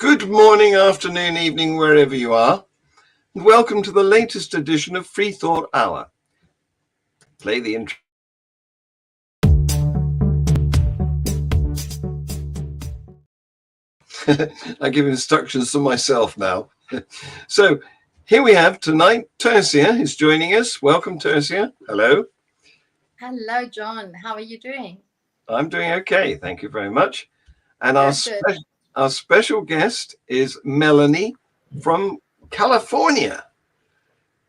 Good morning, afternoon, evening, wherever you are, and welcome to the latest edition of Freethought Hour. Play the intro. I give instructions to myself now. So here we have tonight, Tercia is joining us. Welcome, Tercia. Hello. Hello, John. How are you doing? I'm doing okay. Thank you very much. And our special guest is Melanie from California.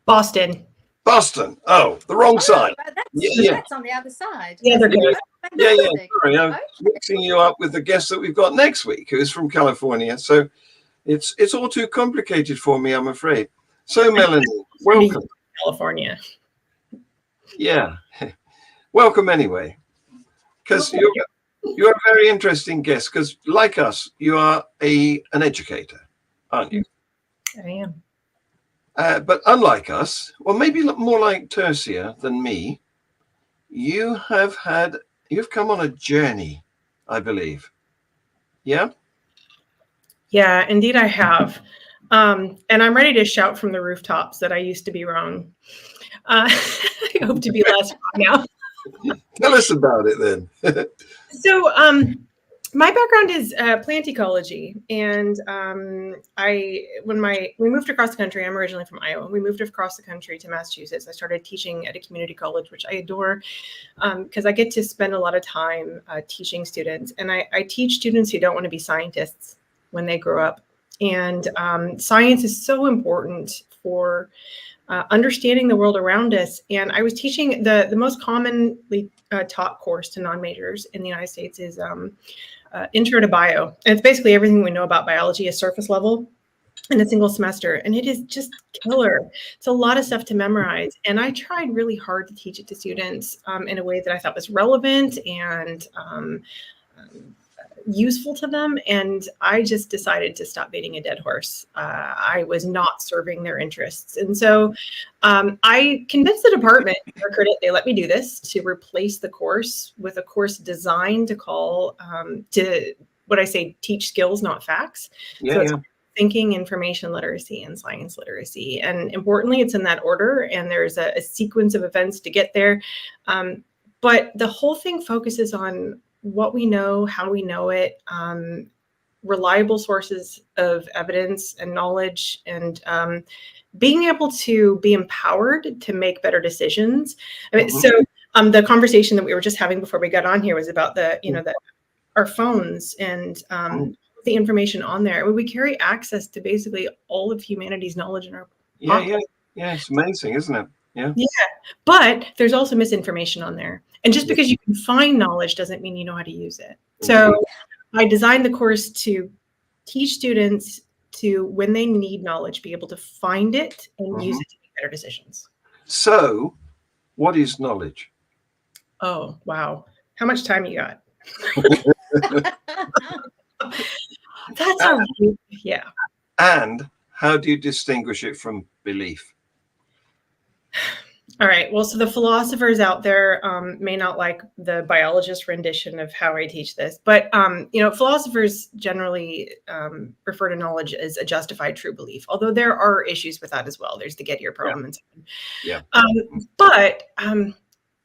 Boston. Oh, the wrong side. That's on the other side. Yeah, they're good. Yeah. Sorry, I'm mixing you up with the guest that we've got next week, who is from California. So it's all too complicated for me, I'm afraid. So, Melanie, welcome. California. Yeah. Welcome anyway. Because you're a very interesting guest, because like us, you are an educator, aren't you? I am. But unlike us, or maybe more like Tercia than me, you've come on a journey, I believe. Yeah? Yeah, indeed I have. And I'm ready to shout from the rooftops that I used to be wrong. I hope to be less wrong now. Tell us about it then. So my background is plant ecology. And when we moved across the country, I'm originally from Iowa. We moved across the country to Massachusetts. I started teaching at a community college, which I adore because I get to spend a lot of time teaching students. And I teach students who don't want to be scientists when they grow up. And science is so important for understanding the world around us. And I was teaching the most commonly taught course to non-majors in the United States is Intro to Bio. And it's basically everything we know about biology at surface level in a single semester. And it is just killer. It's a lot of stuff to memorize. And I tried really hard to teach it to students in a way that I thought was relevant and useful to them. And I just decided to stop beating a dead horse. I was not serving their interests. And so I convinced the department, they let me do this, to replace the course with a course designed to call to what I say, teach skills, not facts. It's thinking, information literacy, and science literacy. And importantly, it's in that order. And there's a sequence of events to get there. But the whole thing focuses on what we know, how we know it, reliable sources of evidence and knowledge, and being able to be empowered to make better decisions. I mean, so the conversation that we were just having before we got on here was about our phones and the information on there. I mean, we carry access to basically all of humanity's knowledge in our pocket. Yeah, it's amazing, isn't it? Yeah, but there's also misinformation on there. And just because you can find knowledge doesn't mean you know how to use it. So I designed the course to teach students to, when they need knowledge, be able to find it and use it to make better decisions. So what is knowledge? Oh, wow. How much time you got? Yeah. And how do you distinguish it from belief? All right. Well, so the philosophers out there may not like the biologist rendition of how I teach this, but philosophers generally refer to knowledge as a justified true belief, although there are issues with that as well. There's the Gettier problem and so on. Yeah. But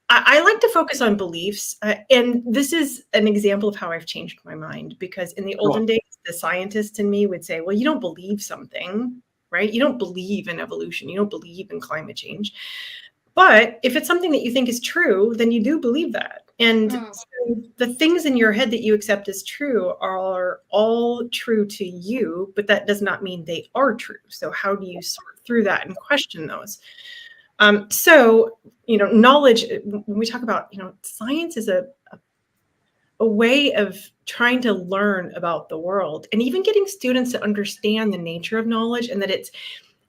I like to focus on beliefs, and this is an example of how I've changed my mind, because in the olden days, the scientist in me would say, well, you don't believe something, right? You don't believe in evolution. You don't believe in climate change. But if it's something that you think is true, then you do believe that. And so the things in your head that you accept as true are all true to you, but that does not mean they are true. So how do you sort through that and question those? Knowledge, when we talk about, science is a way of trying to learn about the world, and even getting students to understand the nature of knowledge, and that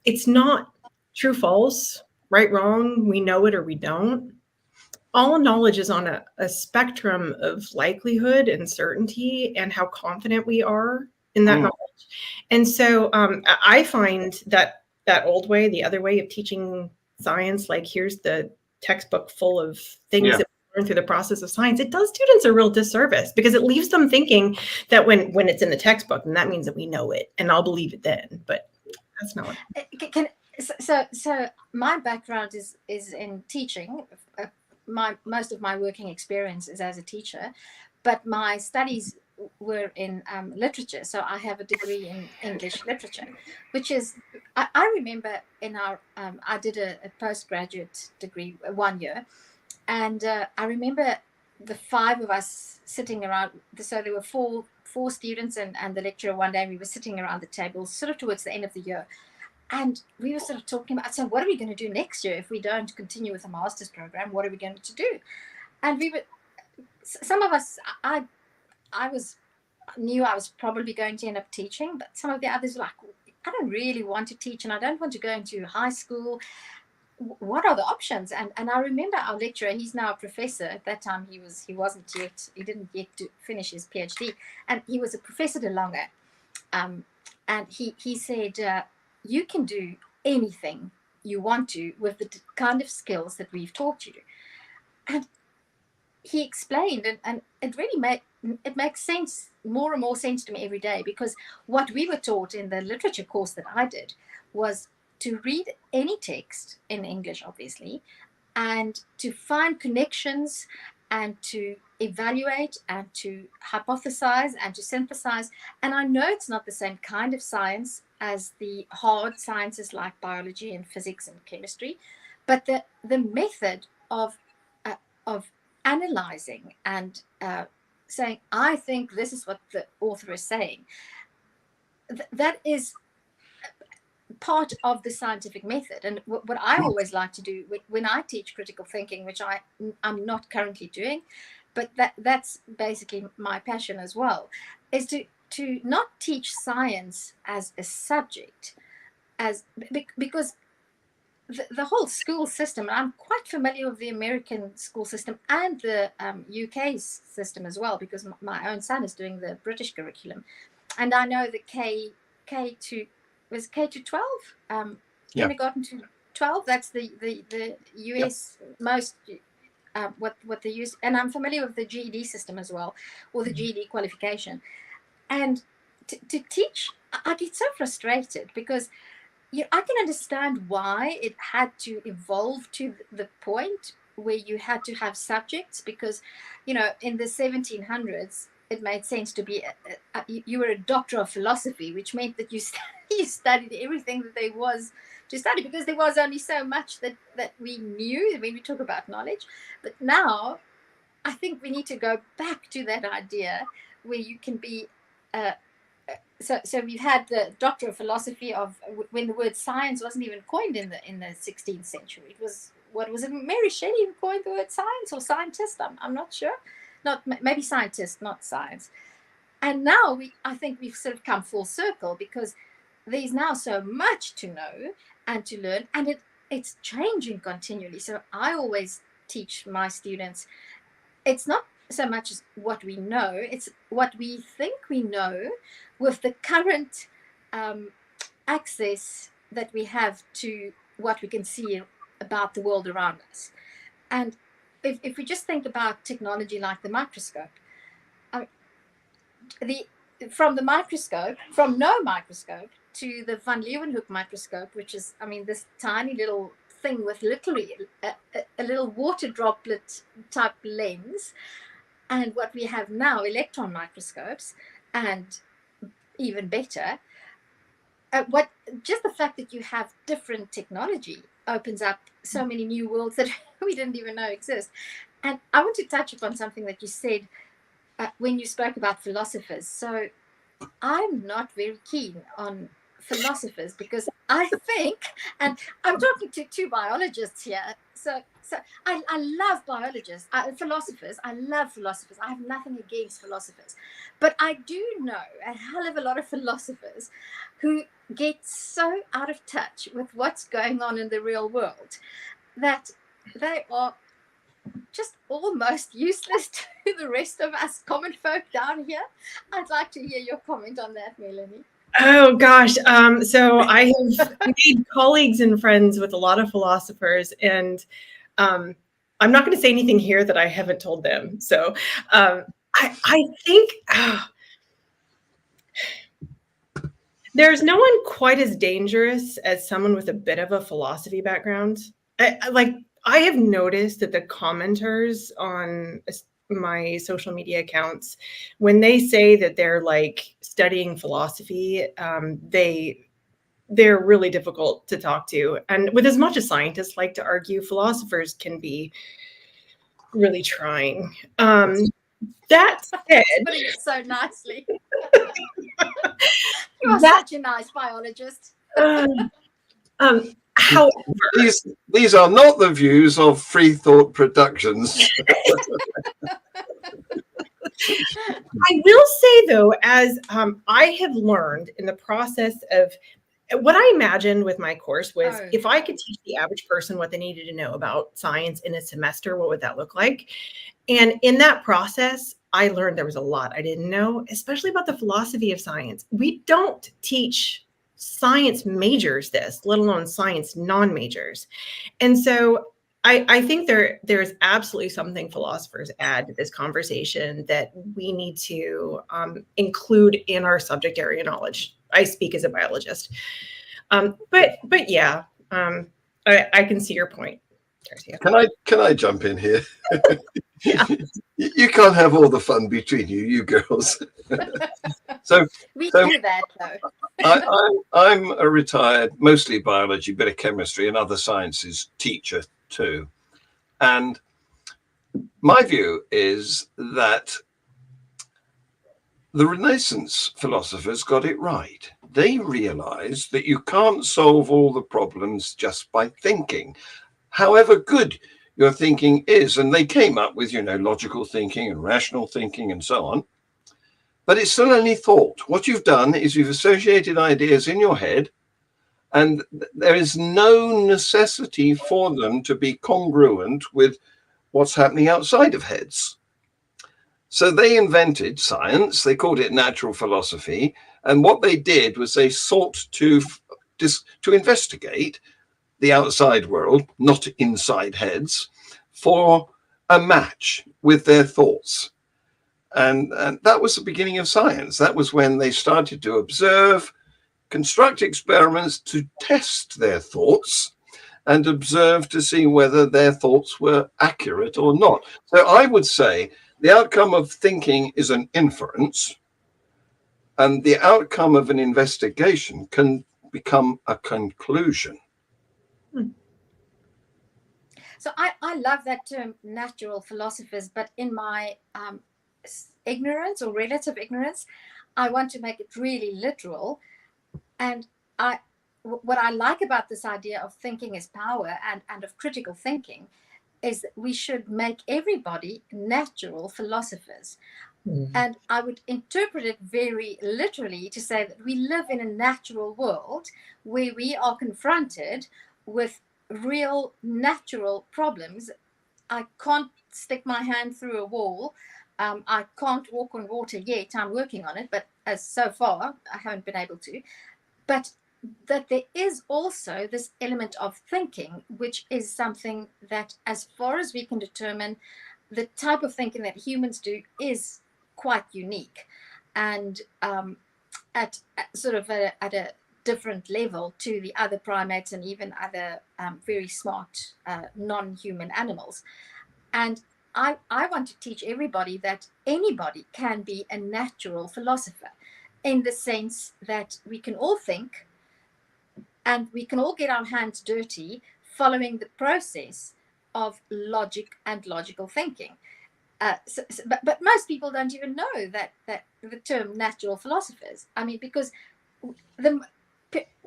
it's not true, false, right, wrong, we know it or we don't. All knowledge is on a spectrum of likelihood and certainty and how confident we are in that knowledge. And so I find that old way, the other way of teaching science, like here's the textbook full of things that learn through the process of science, it does students a real disservice because it leaves them thinking that when it's in the textbook, then that means that we know it, and I'll believe it then. But that's not what. So my background is in teaching. Most of my working experience is as a teacher, but my studies were in literature. So I have a degree in English literature, which is, I remember in our, I did a postgraduate degree 1 year, and I remember the 5 of us sitting around. So there were four students and the lecturer one day. We were sitting around the table sort of towards the end of the year. And we were sort of talking about, so what are we going to do next year if we don't continue with the master's program? What are we going to do? And we were, some of us, I knew I was probably going to end up teaching, but some of the others were like, I don't really want to teach, and I don't want to go into high school. What are the options? And I remember our lecturer, he's now a professor. At that time, he didn't yet to finish his PhD, and he was a professor de lange. And he said, you can do anything you want to with the kind of skills that we've taught you. And he explained, and it really makes sense, more and more sense to me every day, because what we were taught in the literature course that I did was to read any text in English, obviously, and to find connections and to evaluate and to hypothesize and to synthesize. And I know it's not the same kind of science as the hard sciences like biology and physics and chemistry, but the method of analyzing and saying, I think this is what the author is saying, that is part of the scientific method. And what I always like to do when I teach critical thinking, which I'm not currently doing, but that's basically my passion as well, is to not teach science as a subject, because the whole school system, and I'm quite familiar with the American school system and the UK system as well, because my own son is doing the British curriculum, and I know the K to 12, kindergarten to 12. That's the US most. What they use, and I'm familiar with the GED system as well, or the GED qualification. And to teach, I get so frustrated because I can understand why it had to evolve to the point where you had to have subjects, because in the 1700s it made sense to be you were a doctor of philosophy, which meant that you studied everything that there was to study, because there was only so much that we knew when we talk about knowledge. But now I think we need to go back to that idea where you can be so we've had the doctor of philosophy of when the word science wasn't even coined in the 16th century. It was, what was it, Mary Shelley who coined the word science, or scientist? I'm not sure. Not maybe scientist, not science. And now I think we've sort of come full circle, because there's now so much to know and to learn, and it's changing continually. So I always teach my students, it's not so much as what we know, it's what we think we know with the current access that we have to what we can see about the world around us. And if we just think about technology like the microscope, from no microscope to the Van Leeuwenhoek microscope, which is, this tiny little thing with literally a little water droplet type lens, and what we have now, electron microscopes, and even better, just the fact that you have different technology opens up so many new worlds that we didn't even know exist. And I want to touch upon something that you said when you spoke about philosophers. So I'm not very keen on philosophers, because I think, and I'm talking to two biologists here, so I love biologists, philosophers. I love philosophers. I have nothing against philosophers, but I do know a hell of a lot of philosophers who get so out of touch with what's going on in the real world that they are just almost useless to the rest of us common folk down here. I'd like to hear your comment on that, Melanie. Oh gosh. So I have made colleagues and friends with a lot of philosophers, and I'm not going to say anything here that I haven't told them. So I think there's no one quite as dangerous as someone with a bit of a philosophy background. I have noticed that the commenters on my social media accounts, when they say that they're like studying philosophy, they're really difficult to talk to. And with as much as scientists like to argue, philosophers can be really trying. That said, putting it so nicely. You are such a nice biologist. However, these are not the views of Freethought Productions. I will say, though, as I have learned in the process of what I imagined with my course was if I could teach the average person what they needed to know about science in a semester, what would that look like? And in that process, I learned there was a lot I didn't know, especially about the philosophy of science. We don't teach science majors this, let alone science non-majors. And so I think there's absolutely something philosophers add to this conversation that we need to include in our subject area knowledge. I speak as a biologist, but yeah, I can see your point. Can I jump in here? Yeah. You can't have all the fun between you girls. So we do that though. I'm a retired, mostly biology, bit of chemistry and other sciences teacher too. And my view is that the Renaissance philosophers got it right. They realized that you can't solve all the problems just by thinking, however good your thinking is. And they came up with, logical thinking and rational thinking and so on. But it's still only thought. What you've done is you've associated ideas in your head, and there is no necessity for them to be congruent with what's happening outside of heads. So they invented science. They called it natural philosophy. And what they did was they sought to investigate the outside world, not inside heads, for a match with their thoughts. And that was the beginning of science. That was when they started to observe, construct experiments to test their thoughts and observe to see whether their thoughts were accurate or not. So I would say the outcome of thinking is an inference, and the outcome of an investigation can become a conclusion. So I love that term, natural philosophers, but in my ignorance or relative ignorance, I want to make it really literal. And what I like about this idea of thinking as power and of critical thinking is that we should make everybody natural philosophers. And I would interpret it very literally to say that we live in a natural world where we are confronted with real natural problems. I can't stick my hand through a wall. I can't walk on water yet. I'm working on it, but as so far, I haven't been able to. But that there is also this element of thinking, which is something that, as far as we can determine, the type of thinking that humans do is quite unique, and at a different level to the other primates and even other very smart non-human animals. And I want to teach everybody that anybody can be a natural philosopher, in the sense that we can all think and we can all get our hands dirty following the process of logic and logical thinking. But most people don't even know that the term natural philosophers. I mean, because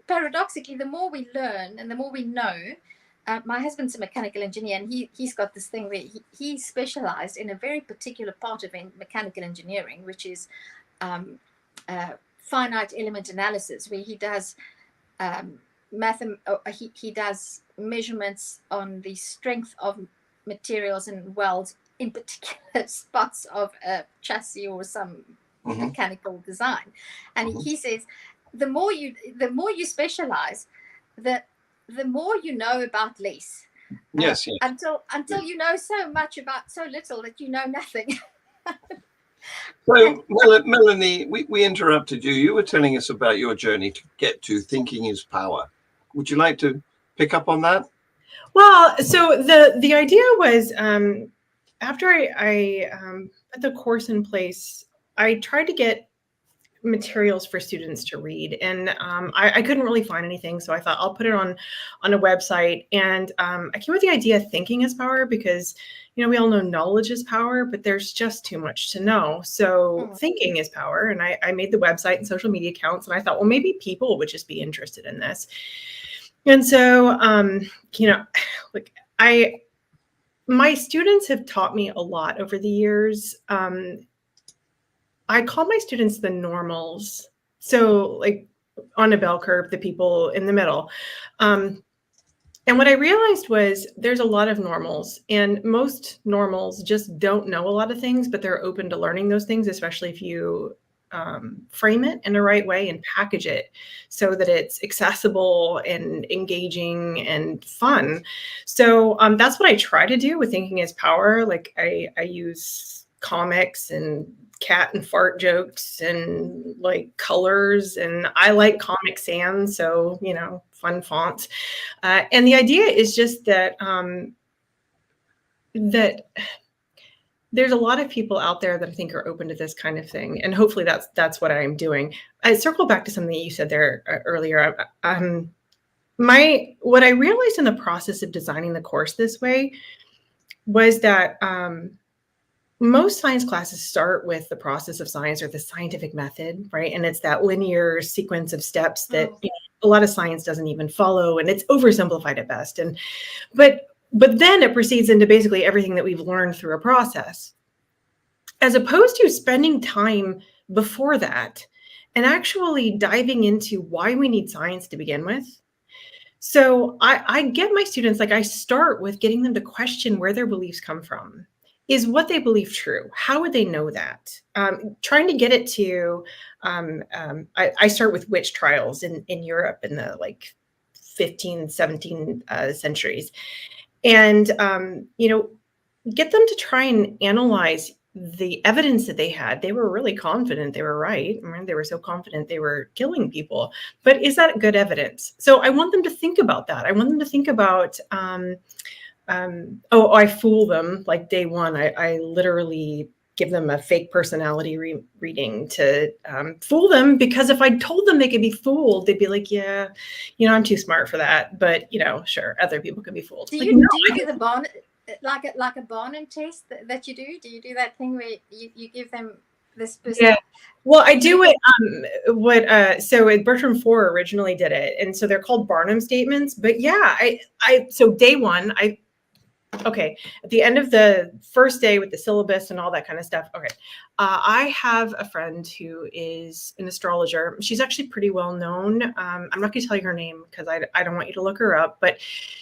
paradoxically, the more we learn and the more we know, my husband's a mechanical engineer, and he's got this thing where he specialized in a very particular part of mechanical engineering, which is finite element analysis, where he does he does measurements on the strength of materials and welds in particular spots of a chassis or some mechanical design. And he says the more you specialize, the more you know about less. Yes, yes. Until you know so much about so little that you know nothing. So, Melanie, we interrupted you. You were telling us about your journey to get to thinking is power. Would you like to pick up on that? Well, so the idea was after I put the course in place, I tried to get materials for students to read, and I couldn't really find anything, so I thought I'll put it on a website. And I came with the idea of thinking is power because, you know, we all know knowledge is power, but there's just too much to know. So thinking is power, and I made the website and social media accounts, and I thought, well, maybe people would just be interested in this. And so, you know, like my students have taught me a lot over the years. I call my students the normals. So like on a bell curve, the people in the middle. And what I realized was there's a lot of normals, and most normals just don't know a lot of things, but they're open to learning those things, especially if you frame it in the right way and package it so that it's accessible and engaging and fun. So that's what I try to do with Thinking is Power. Like I use comics and cat and fart jokes and like colors, and I like Comic Sans, so you know, fun fonts. And the idea is just that that there's a lot of people out there that I think are open to this kind of thing, and hopefully that's what I'm doing. I circle back to something you said there earlier. What I realized in the process of designing the course this way was that most science classes start with the process of science or the scientific method, right? And it's that linear sequence of steps that you know, a lot of science doesn't even follow, and it's oversimplified at best. But then it proceeds into basically everything that we've learned through a process, as opposed to spending time before that and actually diving into why we need science to begin with. So I get my students, like I start with getting them to question where their beliefs come from. Is what they believe true? How would they know that? Trying to get it to, I start with witch trials in Europe in the like 15, 17 centuries. And, you know, get them to try and analyze the evidence that they had. They were really confident they were right. I mean, they were so confident they were killing people. But is that good evidence? So I want them to think about that. I want them to think about, I fool them. Like day one, I literally give them a fake personality reading to fool them, because if I told them they could be fooled, they'd be like, yeah, you know, I'm too smart for that. But, you know, sure, other people can be fooled. Do like, you, no, do you do the Barnum, like a Barnum test that you do? Do you do that thing where you give them this person? Yeah. Well, I do it. So Bertram Four originally did it, and so they're called Barnum statements. But yeah, so day one, okay, at the end of the first day with the syllabus and all that kind of stuff. Okay, I have a friend who is an astrologer. She's actually pretty well known. I'm not going to tell you her name because I don't want you to look her up, but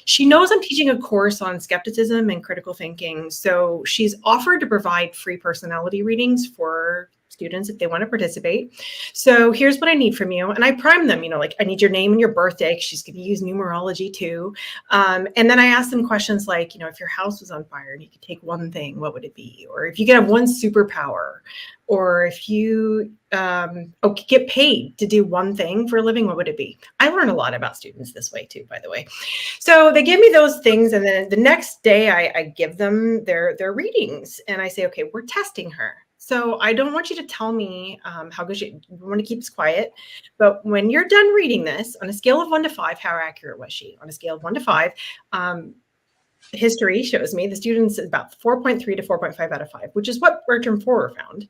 she knows I'm teaching a course on skepticism and critical thinking. So she's offered to provide free personality readings for students if they want to participate. So here's what I need from you. And I prime them, you know, like I need your name and your birthday, because she's going to use numerology too. And then I ask them questions like, you know, if your house was on fire and you could take one thing, what would it be? Or if you could have one superpower, or if you get paid to do one thing for a living, what would it be? I learn a lot about students this way too, by the way. So they give me those things, and then the next day I give them their readings, and I say, okay, we're testing her. So I don't want you to tell me how good you want to keep this quiet. But when you're done reading this, on a scale of 1 to 5, how accurate was she? On a scale of 1 to 5, history shows me the students about 4.3 to 4.5 out of 5, which is what Bertram Forer found.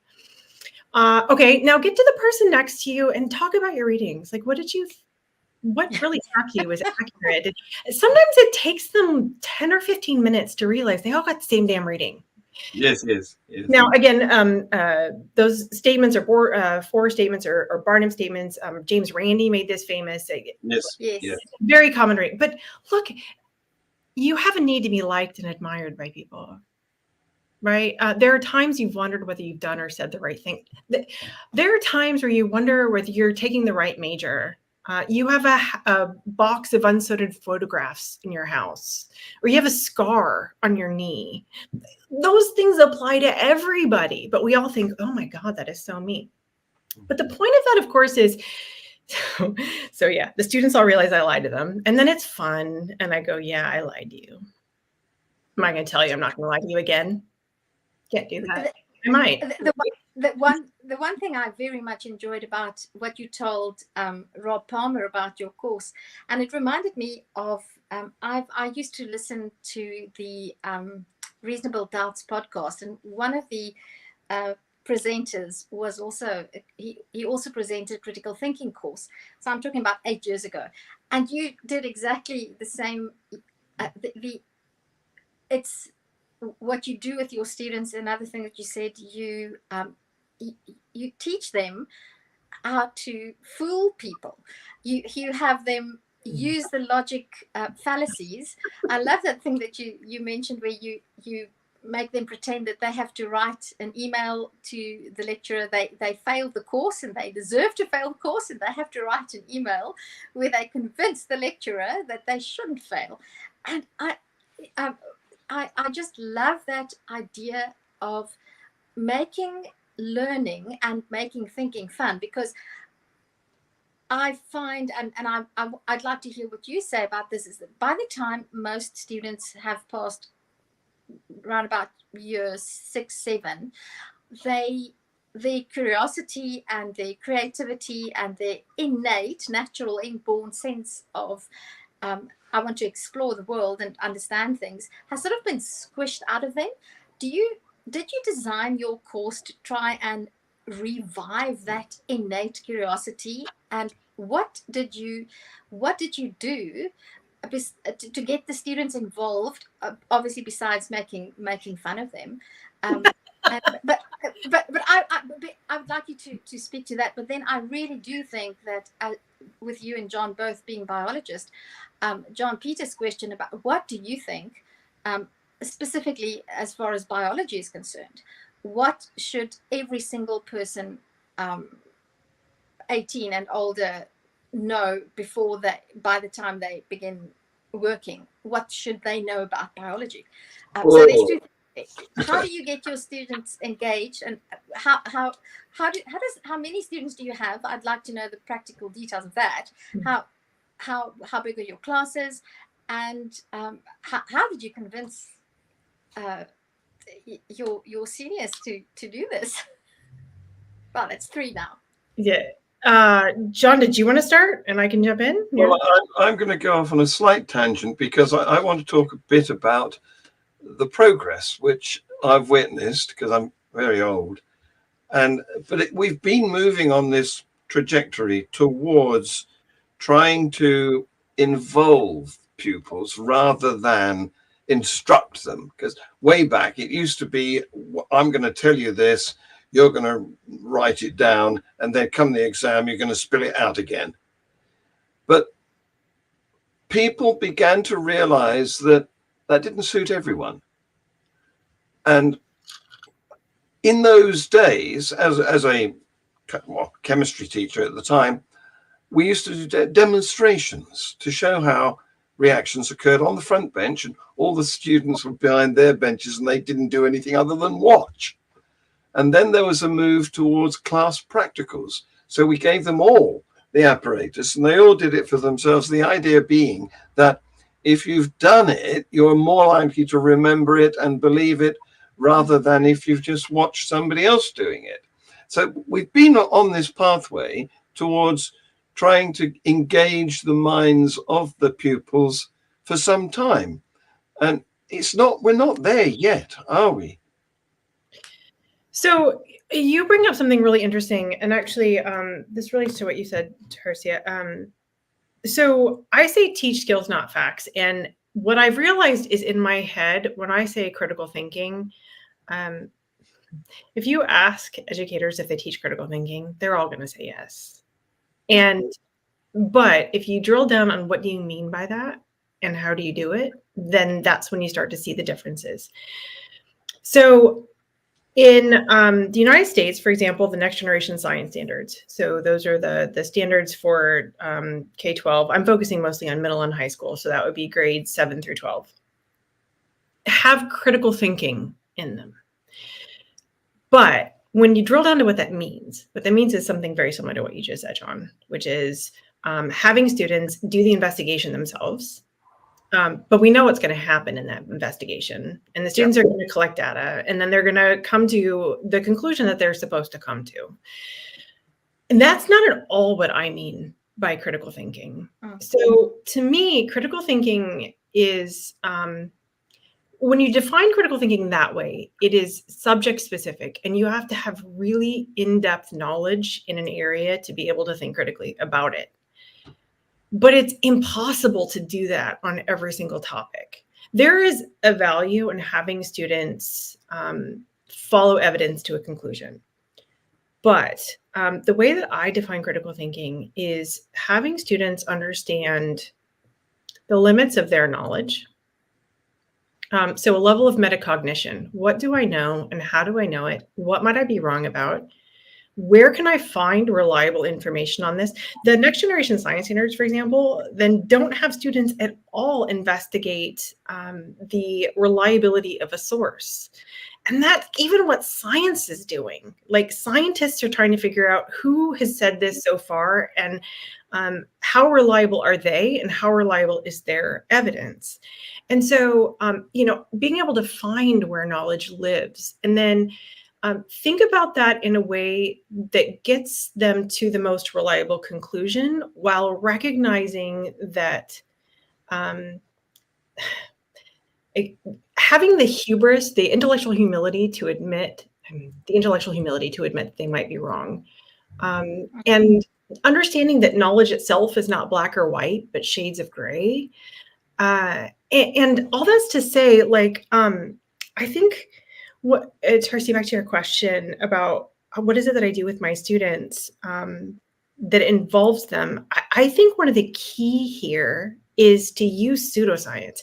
Okay, now get to the person next to you and talk about your readings. Like, what really struck you as accurate? Sometimes it takes them 10 or 15 minutes to realize they all got the same damn reading. Yes. Now, again, those statements are four statements or Barnum statements. James Randi made this famous. Yes. Very common reading. But look, you have a need to be liked and admired by people, right? There are times you've wondered whether you've done or said the right thing. There are times where you wonder whether you're taking the right major. You have a box of unsorted photographs in your house, or you have a scar on your knee. Those things apply to everybody, but we all think, oh my God, that is so me. But the point of that, of course, is, so yeah, the students all realize I lied to them. And then it's fun. And I go, yeah, I lied to you. Am I going to tell you I'm not going to lie to you again? Can't do that. I might. The one thing I very much enjoyed about what you told Rob Palmer about your course, and it reminded me of I used to listen to the Reasonable Doubts podcast, and one of the presenters was also he also presented critical thinking course. So I'm talking about 8 years ago, and you did exactly the same. It's what you do with your students. Another thing that you said, you teach them how to fool people. You have them use the logic fallacies. I love that thing that you mentioned where you make them pretend that they have to write an email to the lecturer. They failed the course and they deserve to fail the course, and they have to write an email where they convince the lecturer that they shouldn't fail. And I just love that idea of making learning and making thinking fun, because I find, and I'd like to hear what you say about this, is that by the time most students have passed around about year 6, 7, their curiosity and their creativity and their innate, natural, inborn sense of I want to explore the world and understand things has sort of been squished out of them. Did you design your course to try and revive that innate curiosity? And what did you do to get the students involved? Obviously, besides making fun of them, but I would like you to speak to that. But then I really do think that with you and John both being biologists, John Peter's question about what do you think, specifically as far as biology is concerned, what should every single person 18 and older know by the time they begin working? What should they know about biology? So there's two things. How do you get your students engaged, and how many students do you have? I'd like to know the practical details of that. How big are your classes, and how did you convince your seniors to do this? Well, it's 3 now. Yeah. John, did you want to start and I can jump in? Well, I'm going to go off on a slight tangent because I want to talk a bit about the progress which I've witnessed, because I'm very old. But we've been moving on this trajectory towards trying to involve pupils rather than instruct them. Because way back, it used to be, I'm going to tell you this, you're going to write it down, and then come the exam, you're going to spill it out again. But people began to realize that didn't suit everyone. And in those days, as a chemistry teacher at the time, we used to do demonstrations to show how reactions occurred on the front bench, and all the students were behind their benches and they didn't do anything other than watch. And then there was a move towards class practicals. So we gave them all the apparatus and they all did it for themselves. The idea being that if you've done it, you're more likely to remember it and believe it rather than if you've just watched somebody else doing it. So we've been on this pathway towards trying to engage the minds of the pupils for some time. And we're not there yet, are we? So you bring up something really interesting, and actually this relates to what you said, Tercia. So I say teach skills, not facts. And what I've realized is in my head, when I say critical thinking, if you ask educators if they teach critical thinking, they're all going to say yes. But if you drill down on what do you mean by that and how do you do it, then that's when you start to see the differences. So In the United States, for example, the next generation science standards. So those are the standards for K-12. I'm focusing mostly on middle and high school. So that would be grades 7 through 12. Have critical thinking in them. But when you drill down to what that means is something very similar to what you just said, John, which is having students do the investigation themselves. But we know what's going to happen in that investigation, and the students are going to collect data, and then they're going to come to the conclusion that they're supposed to come to. And that's not at all what I mean by critical thinking. So to me, critical thinking is, when you define critical thinking that way, it is subject specific, and you have to have really in-depth knowledge in an area to be able to think critically about it. But it's impossible to do that on every single topic. There is a value in having students follow evidence to a conclusion. But the way that I define critical thinking is having students understand the limits of their knowledge. So a level of metacognition. What do I know and how do I know it? What might I be wrong about? Where can I find reliable information on this? The next generation science standards, for example, then don't have students at all investigate the reliability of a source. And that's even what science is doing. Like, scientists are trying to figure out who has said this so far, and how reliable are they, and how reliable is their evidence. And so, being able to find where knowledge lives, and then think about that in a way that gets them to the most reliable conclusion, while recognizing that having the hubris, the intellectual humility to admit that they might be wrong, and understanding that knowledge itself is not black or white, but shades of gray. And all that's to say, I think Tarsi, back to your question about what is it that I do with my students that involves them. I think one of the key here is to use pseudoscience.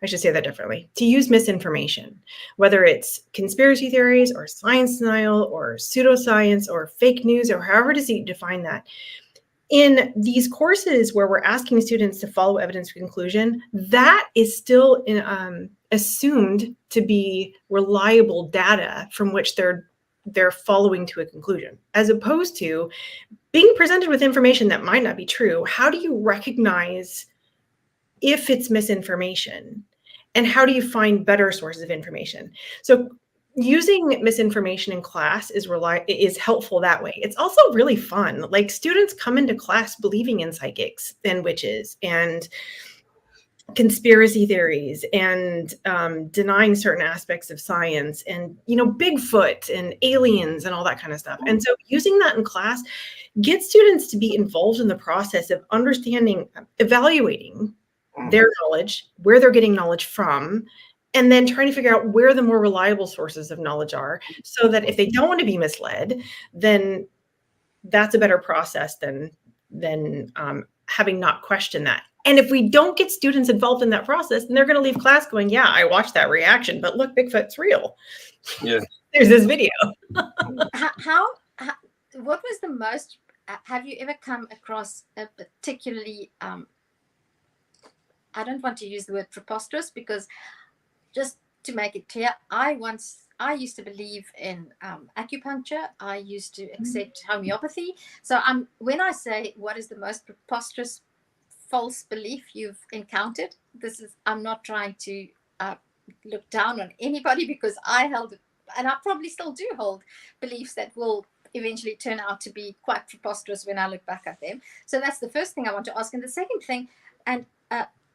I should say that differently, to use misinformation, whether it's conspiracy theories or science denial or pseudoscience or fake news or however it is that you define that. In these courses where we're asking students to follow evidence to conclusion, that is still assumed to be reliable data from which they're following to a conclusion, as opposed to being presented with information that might not be true. How do you recognize if it's misinformation, and how do you find better sources of information? So using misinformation in class is helpful that way. It's also really fun. Like, students come into class believing in psychics and witches and conspiracy theories and denying certain aspects of science and, Bigfoot and aliens and all that kind of stuff. And so using that in class gets students to be involved in the process of understanding, evaluating their knowledge, where they're getting knowledge from, and then trying to figure out where the more reliable sources of knowledge are, so that if they don't want to be misled, then that's a better process than having not questioned that. And if we don't get students involved in that process, then they're going to leave class going, yeah, I watched that reaction, but look, Bigfoot's real. Yeah. There's this video. What was the most, have you ever come across a particularly, I don't want to use the word preposterous, because just to make it clear, I used to believe in acupuncture. I used to accept homeopathy. So when I say what is the most preposterous false belief you've encountered, I'm not trying to look down on anybody, because I held, and I probably still do hold, beliefs that will eventually turn out to be quite preposterous when I look back at them. So that's the first thing I want to ask. And the second thing, and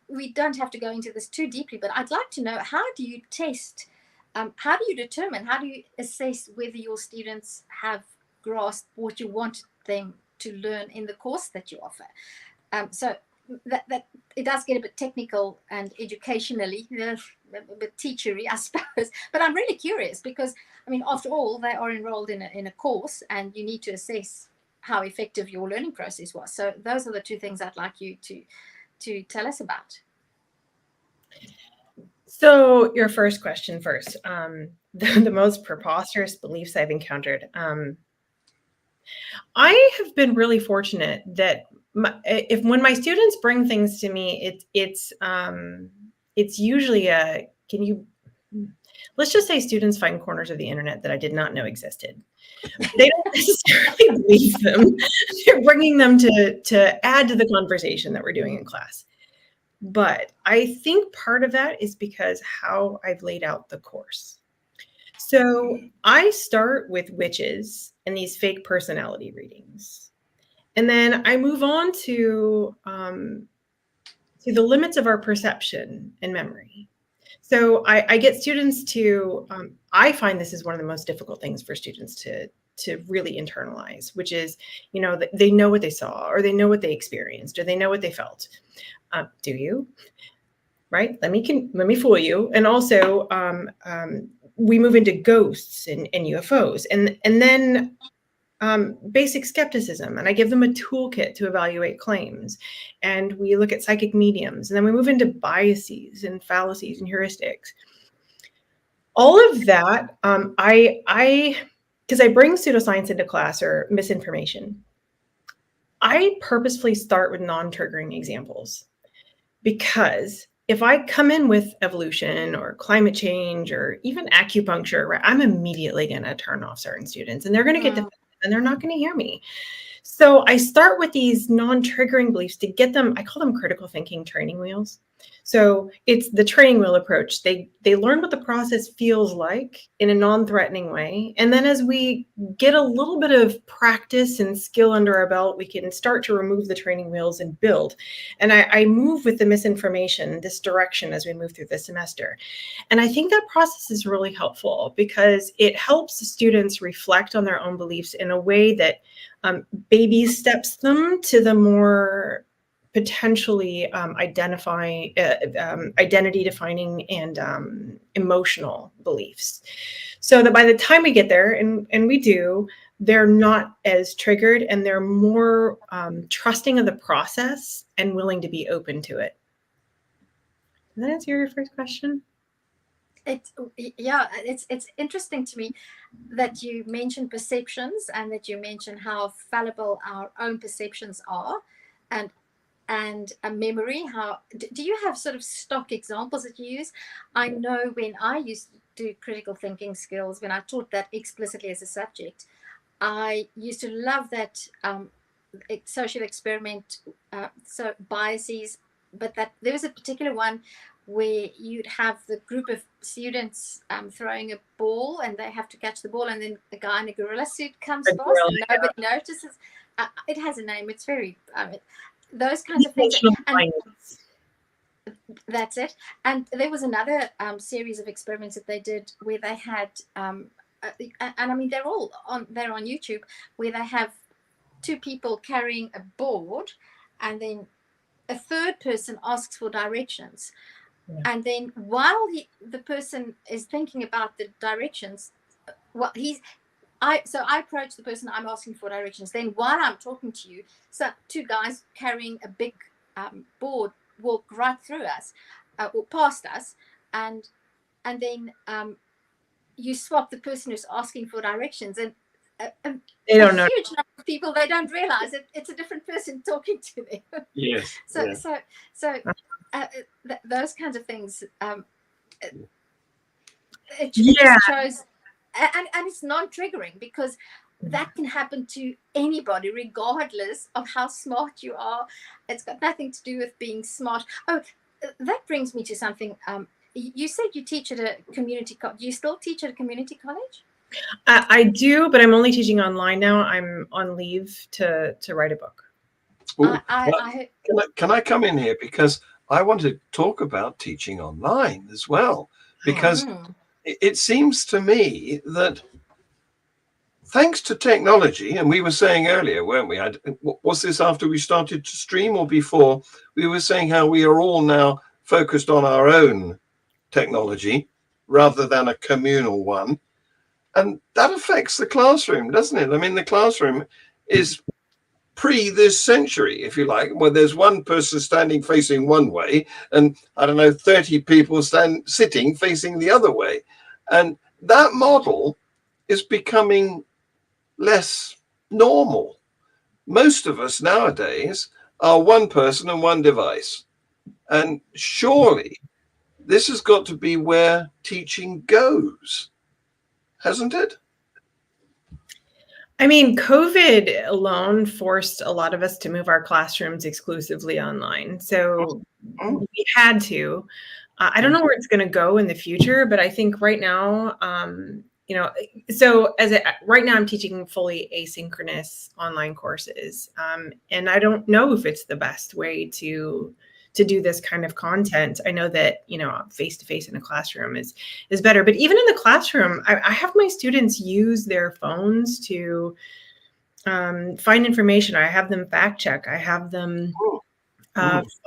we don't have to go into this too deeply, but I'd like to know, how do you test, how do you determine, how do you assess whether your students have grasped what you want them to learn in the course that you offer? So that it does get a bit technical and educationally, a bit teachery, I suppose. But I'm really curious, because, after all, they are enrolled in a course, and you need to assess how effective your learning process was. So those are the two things I'd like you to tell us about. So your first question first. the most preposterous beliefs I've encountered. I have been really fortunate that when my students bring things to me, it's usually let's just say students find corners of the internet that I did not know existed. They don't necessarily believe them. They're bringing them to add to the conversation that we're doing in class. But I think part of that is because how I've laid out the course. So I start with witches and these fake personality readings. And then I move on to the limits of our perception and memory. So I get students to, I find this is one of the most difficult things for students to really internalize, which is, they know what they saw, or they know what they experienced, or they know what they felt. Do you? Right? Let me fool you. And also, we move into ghosts and UFOs, and then basic skepticism, and I give them a toolkit to evaluate claims, and we look at psychic mediums, and then we move into biases and fallacies and heuristics. All of that, because I bring pseudoscience into class, or misinformation, I purposefully start with non-triggering examples, because if I come in with evolution or climate change or even acupuncture, right, I'm immediately going to turn off certain students, and they're going to get defensive, and they're not going to hear me. So I start with these non-triggering beliefs to get them, I call them critical thinking training wheels. So it's the training wheel approach. They learn what the process feels like in a non-threatening way. And then as we get a little bit of practice and skill under our belt, we can start to remove the training wheels and build. And I move with the misinformation this direction as we move through the semester. And I think that process is really helpful, because it helps the students reflect on their own beliefs in a way that baby steps them to the more potentially identity defining and emotional beliefs, so that by the time we get there, and we do, they're not as triggered, and they're more trusting of the process and willing to be open to it. Does that answer your first question? It's interesting to me that you mentioned perceptions, and that you mentioned how fallible our own perceptions are, and a memory. How do you have sort of stock examples that you use? I know when I used to do critical thinking skills, when I taught that explicitly as a subject, I used to love that social experiment, so biases, but that there was a particular one where you'd have the group of students throwing a ball, and they have to catch the ball, and then a guy in a gorilla suit comes past, and nobody notices. It has a name. It's very those kinds of things. And that's it. And there was another series of experiments that they did where they had, and I mean they're on YouTube, where they have two people carrying a board, and then a third person asks for directions. Yeah. And then while the person is thinking about the directions, I approach the person I'm asking for directions. Then while I'm talking to you, so two guys carrying a big board walk right through us, or past us, and then you swap the person who's asking for directions, and they don't know. Huge number of people, they don't realize it's a different person talking to them. Yes. Those kinds of things. It just shows, and it's non-triggering, because that can happen to anybody, regardless of how smart you are. It's got nothing to do with being smart. Oh, that brings me to something. You said you teach at a community college. Do you still teach at a community college? I do, but I'm only teaching online now. I'm on leave to write a book. Ooh, can I come in here, because I want to talk about teaching online as well, because it seems to me that thanks to technology, and we were saying earlier, weren't we? Was this after we started to stream or before? We were saying how we are all now focused on our own technology rather than a communal one. And that affects the classroom, doesn't it? I mean, the classroom is pre this century, if you like, where there's one person standing facing one way and, 30 people sitting facing the other way. And that model is becoming less normal. Most of us nowadays are one person and one device. And surely this has got to be where teaching goes, hasn't it? I mean, COVID alone forced a lot of us to move our classrooms exclusively online. So we had to. I don't know where it's going to go in the future, but I think right now, so right now I'm teaching fully asynchronous online courses. And I don't know if it's the best way to do this kind of content. I know that, face-to-face in a classroom is better, but even in the classroom, I have my students use their phones to find information. I have them fact check. I have them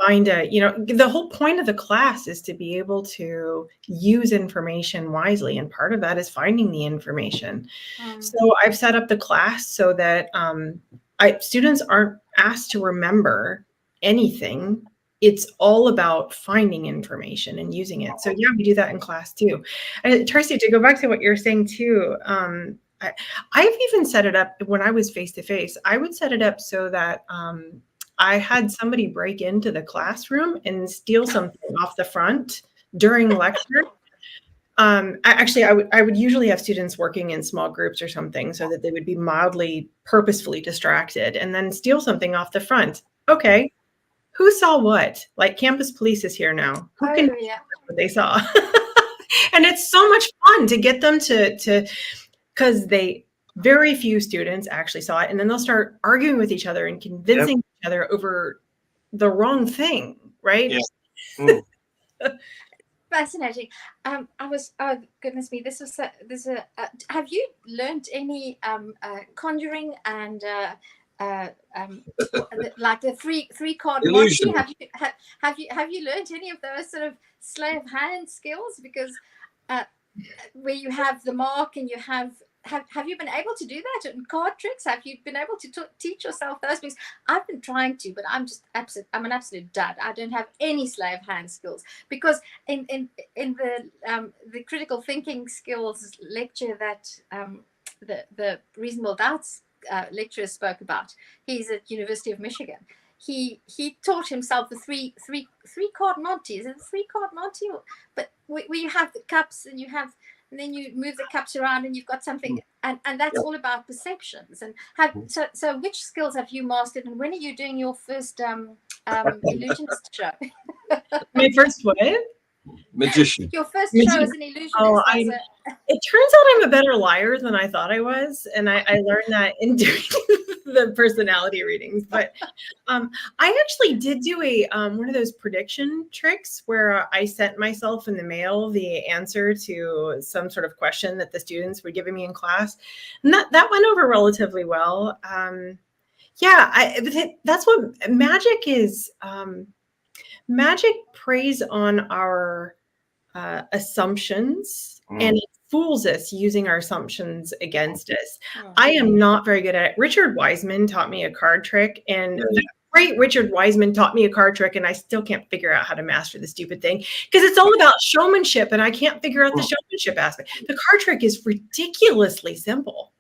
find the whole point of the class is to be able to use information wisely. And part of that is finding the information. So I've set up the class so that students aren't asked to remember anything. It's all about finding information and using it. So yeah, we do that in class too. And Tracy, to go back to what you're saying too, I've even set it up when I was face-to-face. I would set it up so that I had somebody break into the classroom and steal something off the front during lecture. I would usually have students working in small groups or something so that they would be mildly purposefully distracted and then steal something off the front. Okay, who saw what? Like campus police is here now. Who can what they saw? And it's so much fun to get them to because very few students actually saw it, and then they'll start arguing with each other and convincing each other over the wrong thing, right? Yeah. Fascinating. Oh goodness me, have you learned any conjuring and like the three card Monty? Have you learned any of those sort of sleight of hand skills? Because where you have the mark and you have you been able to do that in card tricks? Have you been able to teach yourself those things? I've been trying to, but I'm an absolute dud. I don't have any sleight of hand skills, because in the critical thinking skills lecture that the reasonable doubts lecturer spoke about, he's at University of Michigan. He taught himself the three card Monty. Is it a 3-card Monty? But where you have the cups and then you move the cups around and you've got something, and that's all about perceptions. And so which skills have you mastered, and when are you doing your first illusionist show? My first what? Magician. Your first show as an illusionist. It turns out I'm a better liar than I thought I was, and I learned that in doing the personality readings. But I actually did do one of those prediction tricks where I sent myself in the mail the answer to some sort of question that the students were giving me in class, and that went over relatively well. That's what magic is. Magic preys on our assumptions, and it fools us using our assumptions against us. I am not very good at it. Richard Wiseman taught me a card trick, and the great Richard Wiseman taught me a card trick, and I still can't figure out how to master the stupid thing because it's all about showmanship, and I can't figure out the showmanship aspect. The card trick is ridiculously simple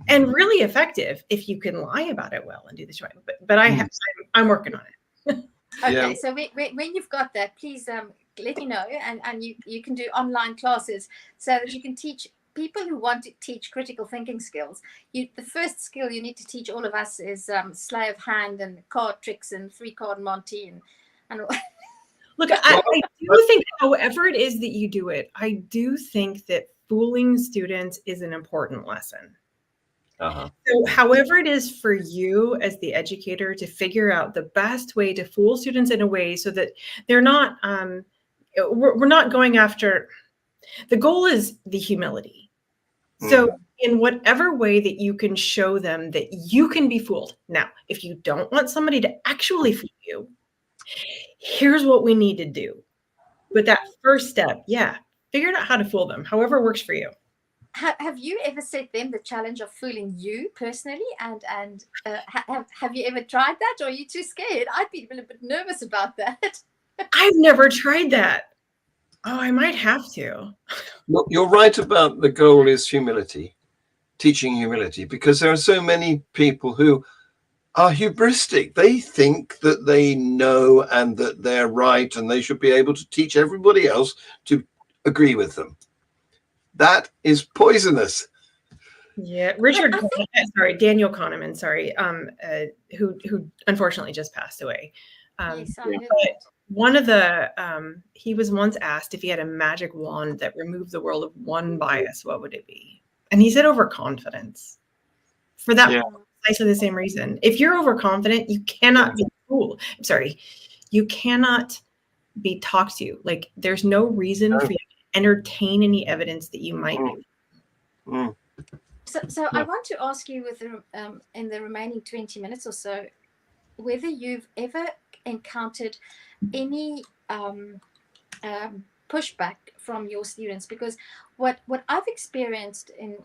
and really effective if you can lie about it well and do the show. But I'm working on it. Okay, so when you've got that, please let me know, and you can do online classes so that you can teach people who want to teach critical thinking skills. The first skill you need to teach all of us is sleight of hand and card tricks and 3-card Monty and Look, I do think, however it is that you do it, I do think that fooling students is an important lesson. So however it is for you as the educator to figure out the best way to fool students in a way so that they're not, we're not going after, the goal is the humility. So in whatever way that you can show them that you can be fooled. Now, if you don't want somebody to actually fool you, here's what we need to do. But that first step, figure out how to fool them, however works for you. Have you ever set them the challenge of fooling you personally? And have you ever tried that, or are you too scared? I'd be a little bit nervous about that. I've never tried that. Oh, I might have to. You're right about the goal is humility, teaching humility, because there are so many people who are hubristic. They think that they know and that they're right and they should be able to teach everybody else to agree with them. That is poisonous. Yeah, Daniel Kahneman, who unfortunately just passed away. Yes, I heard But that. one of the he was once asked if he had a magic wand that removed the world of one bias, what would it be? And he said overconfidence. For that precisely the same reason. If you're overconfident, you cannot be fooled. I'm sorry, you cannot be talked to. Like there's no reason for you to entertain any evidence that you might be. So I want to ask you with in the remaining 20 minutes or so, whether you've ever encountered any pushback from your students, because what I've experienced in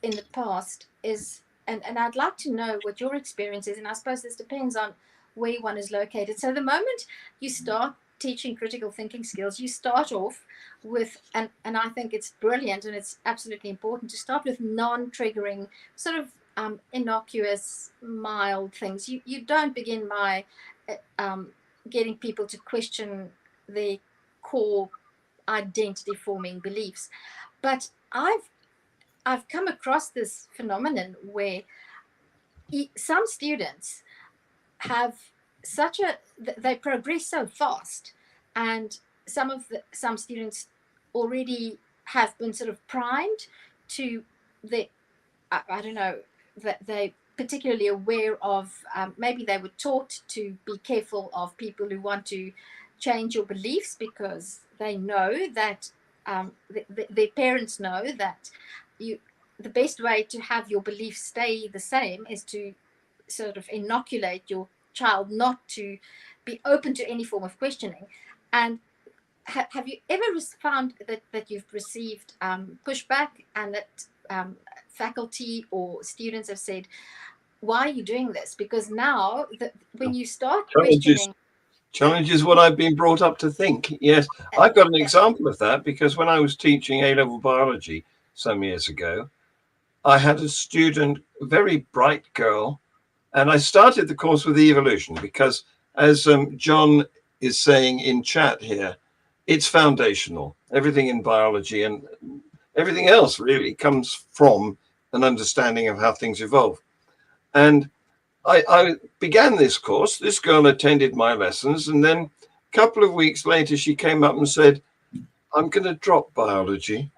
the past is, and I'd like to know what your experience is, and I suppose this depends on where one is located. So the moment you start teaching critical thinking skills, you start off with, and I think it's brilliant and it's absolutely important to start with non-triggering, sort of innocuous, mild things. You don't begin by getting people to question their core identity forming beliefs. But I've come across this phenomenon where some students have they progress so fast, and some students already have been sort of primed to I don't know, that they particularly aware of, maybe they were taught to be careful of people who want to change your beliefs, because they know that their parents know that the best way to have your beliefs stay the same is to sort of inoculate your child not to be open to any form of questioning. And have you ever found that you've received pushback, and that faculty or students have said, why are you doing this? Because now when you start questioning, challenge is what I've been brought up to think. Yes, I've got an example of that, because when I was teaching A-level biology some years ago, I had a student, a very bright girl, and I started the course with evolution because, as John is saying in chat here, it's foundational. Everything in biology and everything else really comes from an understanding of how things evolve. And I began this course. This girl attended my lessons, and then a couple of weeks later, she came up and said, I'm going to drop biology.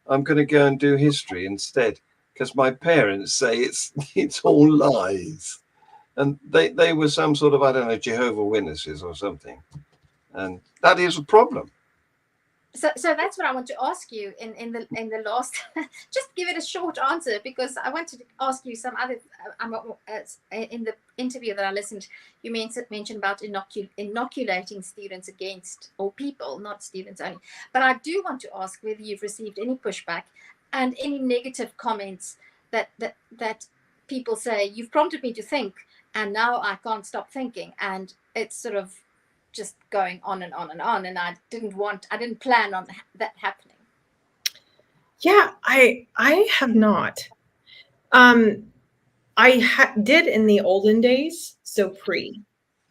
I'm going to go and do history instead, because my parents say it's all lies. And they were some sort of, I don't know, Jehovah's Witnesses or something. And that is a problem. So that's what I want to ask you in the last. Just give it a short answer, because I wanted to ask you some other. In the interview that I listened, you mentioned about inoculating students against, or people, not students only. But I do want to ask whether you've received any pushback and any negative comments that people say, you've prompted me to think, and now I can't stop thinking, and it's sort of just going on and on and on, and I didn't plan on that happening. Yeah, I have not. I did in the olden days, so pre.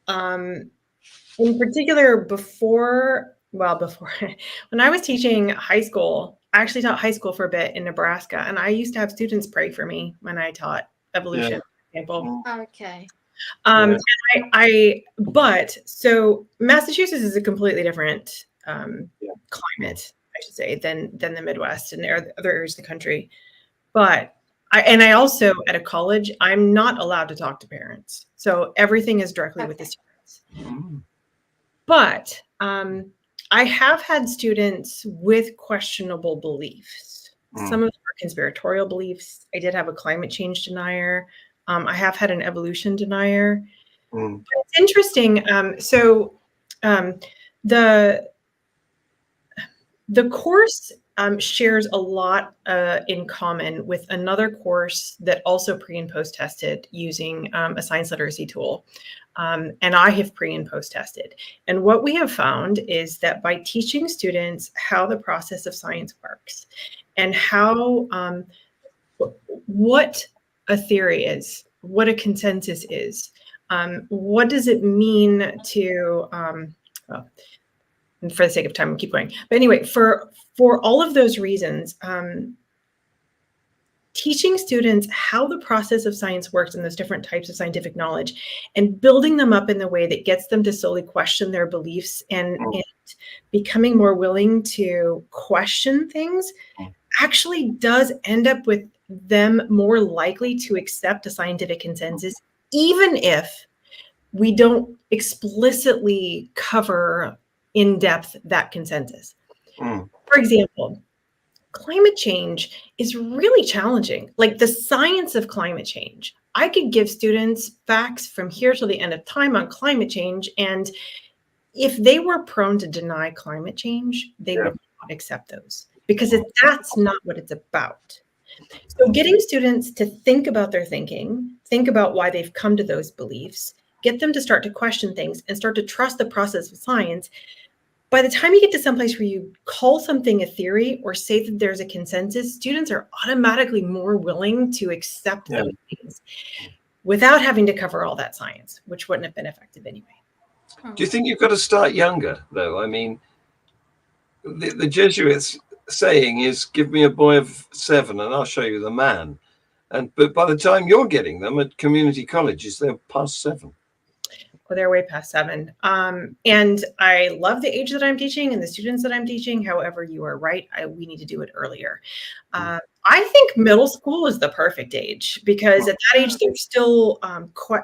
In particular, before when I was teaching high school, I actually taught high school for a bit in Nebraska, and I used to have students pray for me when I taught evolution, for example. Okay. But so Massachusetts is a completely different climate, I should say, than the Midwest and other areas of the country. But I also, at a college, I'm not allowed to talk to parents. So everything is directly with the students. But I have had students with questionable beliefs. Some of them are conspiratorial beliefs. I did have a climate change denier. I have had an evolution denier. But it's interesting. The course shares a lot in common with another course that also pre and post tested using a science literacy tool. And I have pre and post tested. And what we have found is that by teaching students how the process of science works and how what a theory is, what a consensus is, what does it mean to, well, and for the sake of time, we'll keep going. But anyway, for all of those reasons, teaching students how the process of science works and those different types of scientific knowledge and building them up in the way that gets them to slowly question their beliefs and becoming more willing to question things actually does end up with them more likely to accept a scientific consensus, even if we don't explicitly cover in depth that consensus. For example, climate change is really challenging. Like the science of climate change, I could give students facts from here till the end of time on climate change. And if they were prone to deny climate change, they would not accept those because that's not what it's about. So getting students to think about their thinking, think about why they've come to those beliefs, get them to start to question things and start to trust the process of science. By the time you get to someplace where you call something a theory or say that there's a consensus, students are automatically more willing to accept those things without having to cover all that science, which wouldn't have been effective anyway. Do you think you've got to start younger, though? I mean, the Jesuits saying is, give me a boy of 7 and I'll show you the man. But by the time you're getting them at community colleges, they're past 7. Well, they're way past 7. And I love the age that I'm teaching and the students that I'm teaching. However, you are right. We need to do it earlier. I think middle school is the perfect age because at that age, they're still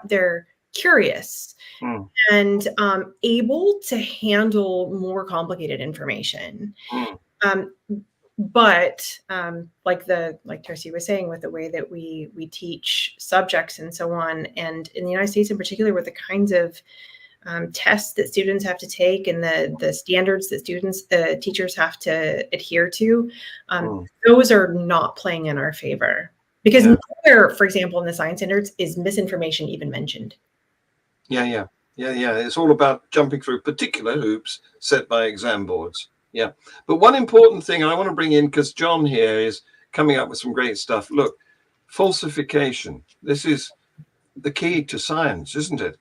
they're curious and able to handle more complicated information. But like Tracy was saying, with the way that we teach subjects and so on, and in the United States in particular, with the kinds of tests that students have to take and the standards that teachers have to adhere to, those are not playing in our favor. Because nowhere, for example, in the science standards is misinformation even mentioned. Yeah. It's all about jumping through particular hoops set by exam boards. Yeah. But one important thing I want to bring in, because John here is coming up with some great stuff. Look, falsification. This is the key to science, isn't it?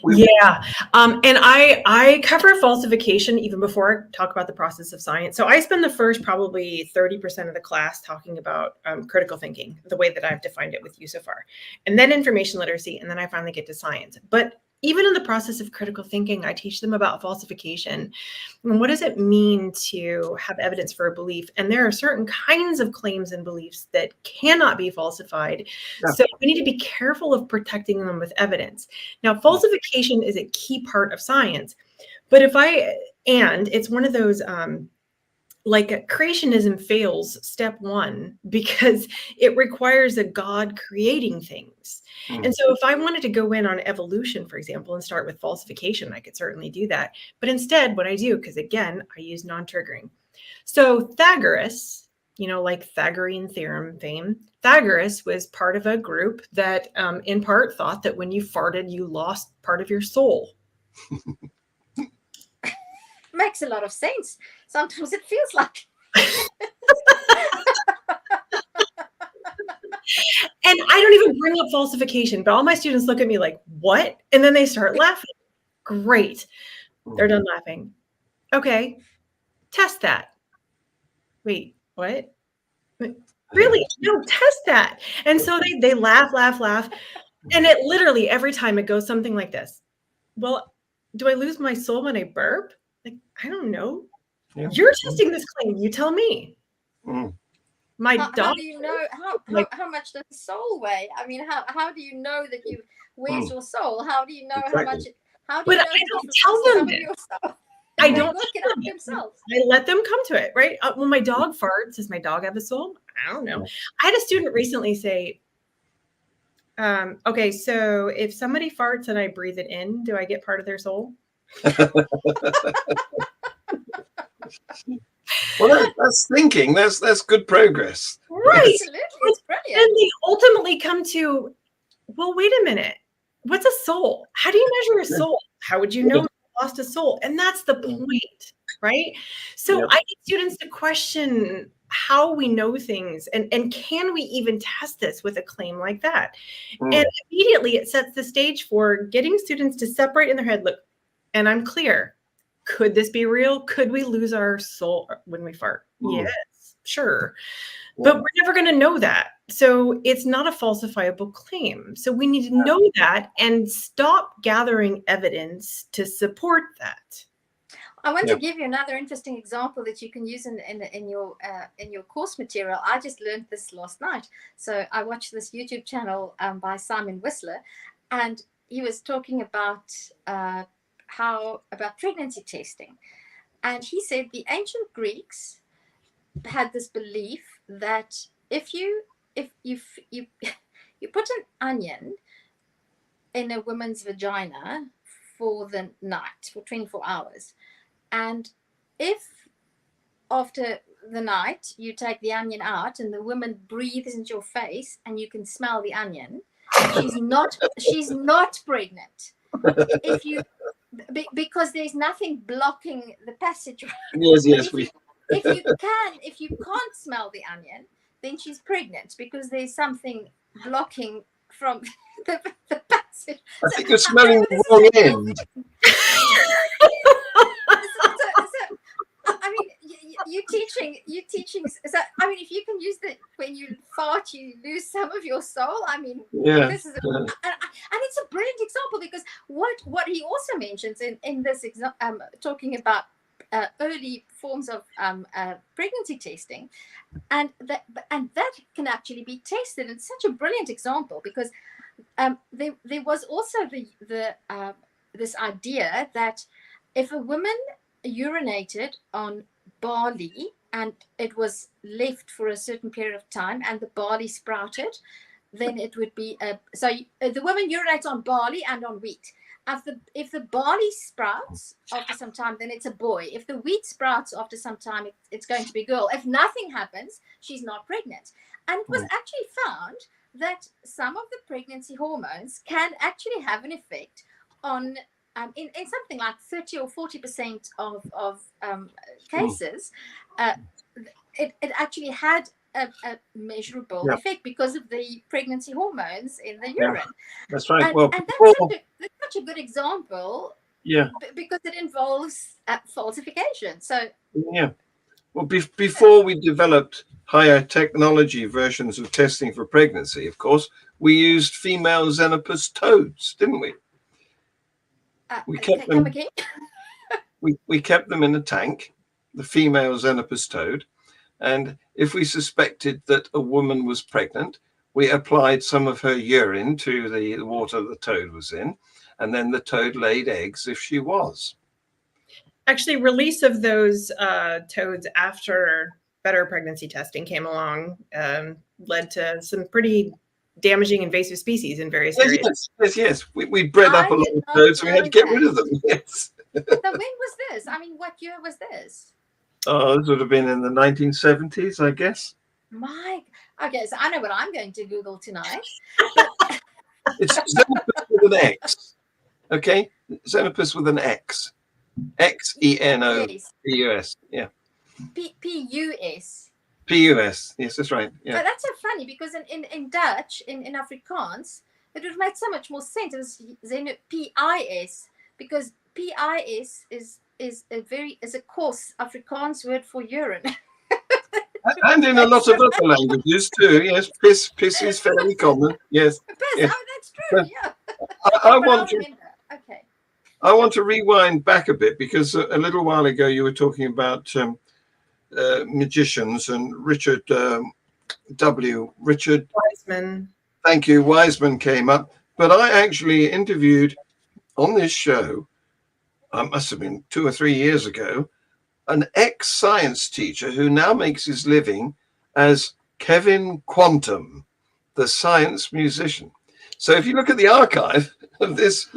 And I cover falsification even before I talk about the process of science. So I spend the first probably 30% of the class talking about critical thinking, the way that I've defined it with you so far, and then information literacy, and then I finally get to science. But even in the process of critical thinking, I teach them about falsification and what does it mean to have evidence for a belief. And there are certain kinds of claims and beliefs that cannot be falsified. So we need to be careful of protecting them with evidence. Now, falsification is a key part of science, but it's one of those, like creationism fails step 1 because it requires a God creating things. And so if I wanted to go in on evolution, for example, and start with falsification, I could certainly do that. But instead, what I do, because again, I use non-triggering. So Pythagoras, like Pythagorean theorem fame, Pythagoras was part of a group that in part thought that when you farted, you lost part of your soul. Makes a lot of sense. Sometimes it feels like. And I don't even bring up falsification, but all my students look at me like, what? And then they start laughing. Great. They're done laughing. Okay. Test that. Wait, what? Really? No, test that. And so they laugh. And it literally, every time it goes something like this. Well, do I lose my soul when I burp? Like, I don't know. Yeah. You're testing this claim. You tell me. My dog. How do you know how much does the soul weigh? I mean, how do you know that where's your soul? How do you know how much? How do you know I don't tell them yourself? I don't look it up themselves. I let them come to it, right? When my dog farts, does my dog have a soul? I don't know. I had a student recently say, okay, so if somebody farts and I breathe it in, do I get part of their soul? Well, that's thinking. That's good progress. Right. Absolutely, it's brilliant. And they ultimately come to, well, wait a minute. What's a soul? How do you measure a soul? How would you know you lost a soul? And that's the point, right? So I need students to question how we know things, and can we even test this with a claim like that? And immediately it sets the stage for getting students to separate in their head, look, and I'm clear. Could this be real? Could we lose our soul when we fart? Yes, sure. But we're never going to know that. So it's not a falsifiable claim. So we need to know that and stop gathering evidence to support that. I want to give you another interesting example that you can use in your course material. I just learned this last night. So I watched this YouTube channel by Simon Whistler, and he was talking about about pregnancy testing. And he said the ancient Greeks had this belief that if you put an onion in a woman's vagina for the night, for 24 hours, and if after the night you take the onion out and the woman breathes into your face and you can smell the onion, she's not pregnant. If you because there's nothing blocking the passage. Yes. If you can't smell the onion, then she's pregnant because there's something blocking from the passage. I think you're smelling the wrong end. I mean, you teaching. So I mean, if you can use that when you fart, you lose some of your soul. I mean, this is, and it's a brilliant example because what he also mentions in this talking about early forms of pregnancy testing, and that can actually be tested. It's such a brilliant example because there was also this idea that if a woman urinated on barley and it was left for a certain period of time and the barley sprouted, then it would be the woman urinates on barley and on wheat. If the barley sprouts after some time, then it's a boy. If the wheat sprouts after some time, it's going to be a girl. If nothing happens, she's not pregnant. And it was actually found that some of the pregnancy hormones can actually have an effect on in something like 30 or 40% of cases, it actually had a measurable effect because of the pregnancy hormones in the urine. That's right. And that's such a good example. Yeah. Because it involves falsification. So well, before we developed higher technology versions of testing for pregnancy, of course, we used female Xenopus toads, didn't we? We kept them. we kept them in a tank, the female Xenopus toad, and if we suspected that a woman was pregnant, we applied some of her urine to the water the toad was in, and then the toad laid eggs if she was. Actually, release of those toads after better pregnancy testing came along led to some pretty damaging invasive species in various areas. Yes. We bred up a lot of toads, so we had to get rid of them. Yes. So when was this? I mean, what year was this? Oh, this would have been in the 1970s, I guess. Okay, so I know what I'm going to Google tonight. It's Xenopus with an X. Okay? Xenopus with an X. Xenopus. Yeah. P-U-S. P-U-S. Yes, that's right. Yeah. But that's so funny because in Dutch, in Afrikaans, it would make so much more sense. It was P-I-S, because P-I-S is a coarse Afrikaans word for urine. And in a lot of other languages too. Yes, piss is fairly common. Yes. Piss. Yes. Oh, that's true. Yeah. I want to rewind back a bit because a little while ago you were talking about magicians and Richard Wiseman. Thank you. Wiseman came up, but I actually interviewed on this show. It must have been 2 or 3 years ago, an ex-science teacher who now makes his living as Kevin Quantum, the science musician. So if you look at the archive of this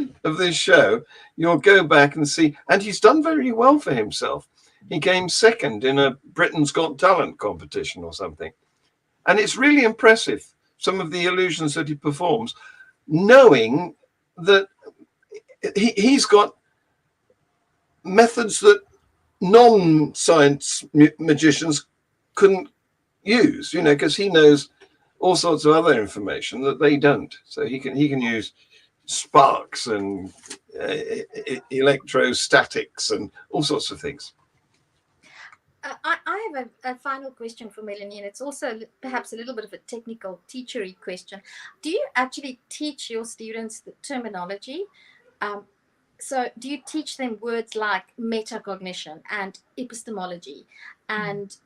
show, you'll go back and see, and he's done very well for himself. He came second in a Britain's Got Talent competition or something. And it's really impressive, some of the illusions that he performs, knowing that he's got methods that non-science magicians couldn't use, because he knows all sorts of other information that they don't. So he can use sparks and electrostatics and all sorts of things. I have a final question for Melanie, and it's also perhaps a little bit of a technical teachery question. Do you actually teach your students the terminology? So do you teach them words like metacognition and epistemology? And